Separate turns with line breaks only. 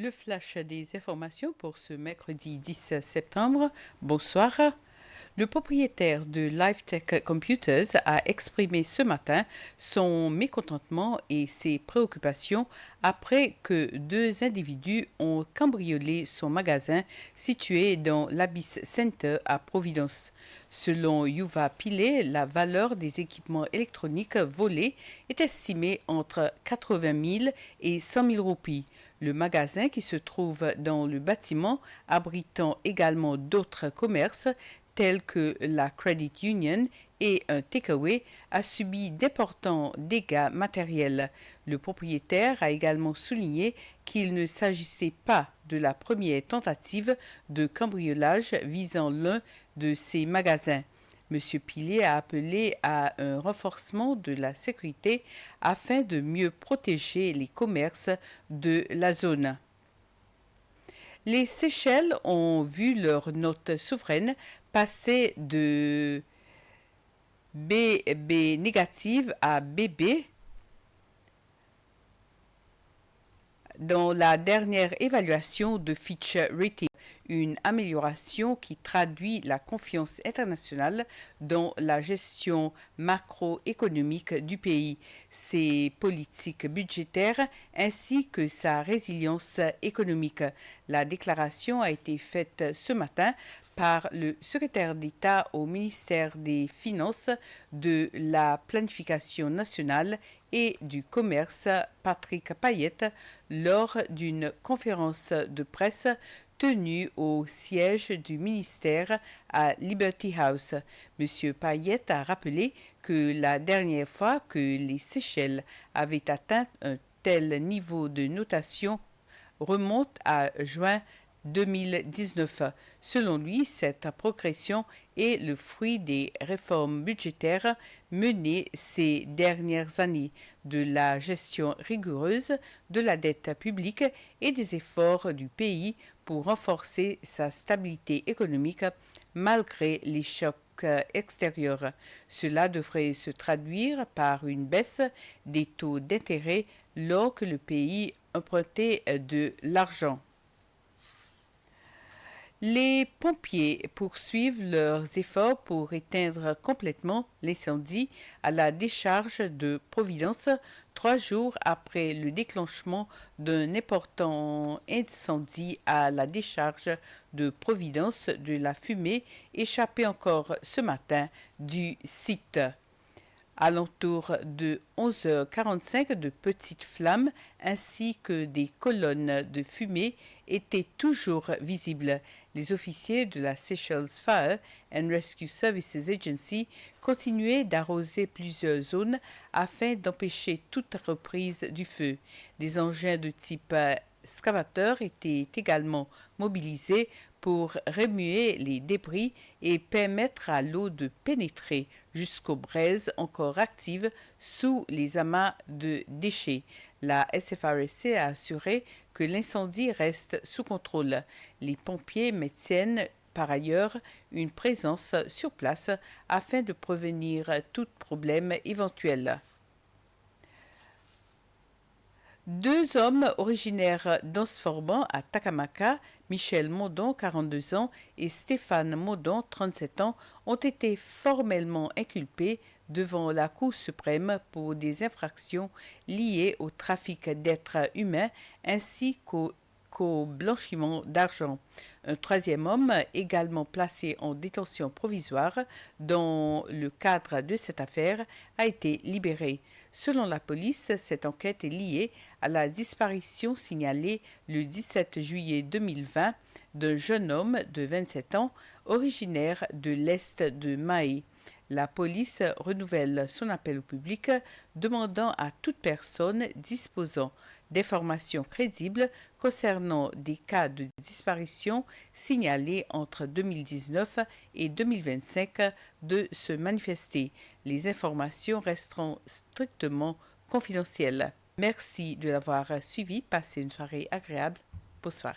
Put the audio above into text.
Le flash des informations pour ce mercredi 10 septembre. Bonsoir. Le propriétaire de LifeTech Computers a exprimé ce matin son mécontentement et ses préoccupations après que deux individus ont cambriolé son magasin situé dans l'Abyss Center à Providence. Selon Yuva Pillay, la valeur des équipements électroniques volés est estimée entre 80 000 et 100 000 roupies. Le magasin, qui se trouve dans le bâtiment abritant également d'autres commerces, tels que la Credit Union et un takeaway, a subi d'importants dégâts matériels. Le propriétaire a également souligné qu'il ne s'agissait pas de la première tentative de cambriolage visant l'un de ses magasins. M. Pillay a appelé à un renforcement de la sécurité afin de mieux protéger les commerces de la zone. Les Seychelles ont vu leur note souveraine passer de BB négative à BB dans la dernière évaluation de Fitch Ratings, une amélioration qui traduit la confiance internationale dans la gestion macroéconomique du pays, ses politiques budgétaires ainsi que sa résilience économique. La déclaration a été faite ce matin par le secrétaire d'État au ministère des Finances, de la Planification nationale et du Commerce, Patrick Payette, lors d'une conférence de presse tenue au siège du ministère à Liberty House. M. Payette a rappelé que la dernière fois que les Seychelles avaient atteint un tel niveau de notation remonte à juin 2019. Selon lui, cette progression est le fruit des réformes budgétaires menées ces dernières années, de la gestion rigoureuse de la dette publique et des efforts du pays pour renforcer sa stabilité économique malgré les chocs extérieurs. Cela devrait se traduire par une baisse des taux d'intérêt lors que le pays empruntait de l'argent. Les pompiers poursuivent leurs efforts pour éteindre complètement l'incendie à la décharge de Providence, 3 jours après le déclenchement d'un important incendie à la décharge de Providence. De la fumée échappée encore ce matin du site. Alentour de 11h45, de petites flammes ainsi que des colonnes de fumée étaient toujours visibles. Les officiers de la Seychelles Fire and Rescue Services Agency continuaient d'arroser plusieurs zones afin d'empêcher toute reprise du feu. Des engins de type excavateur étaient également mobilisés pour remuer les débris et permettre à l'eau de pénétrer jusqu'aux braises encore actives sous les amas de déchets. La SFRC a assuré que l'incendie reste sous contrôle. Les pompiers maintiennent par ailleurs une présence sur place afin de prévenir tout problème éventuel. Deux hommes originaires d'Ansforban à Takamaka, Michel Mondon, 42 ans, et Stéphane Mondon, 37 ans, ont été formellement inculpés devant la Cour suprême pour des infractions liées au trafic d'êtres humains ainsi qu'au blanchiment d'argent. Un troisième homme, également placé en détention provisoire dans le cadre de cette affaire, a été libéré. Selon la police, cette enquête est liée à la disparition signalée le 17 juillet 2020 d'un jeune homme de 27 ans originaire de l'Est de Mahé. La police renouvelle son appel au public demandant à toute personne disposant d'informations crédibles concernant des cas de disparition signalés entre 2019 et 2025 de se manifester. Les informations resteront strictement confidentielles. Merci de l'avoir suivi. Passez une soirée agréable. Bonsoir.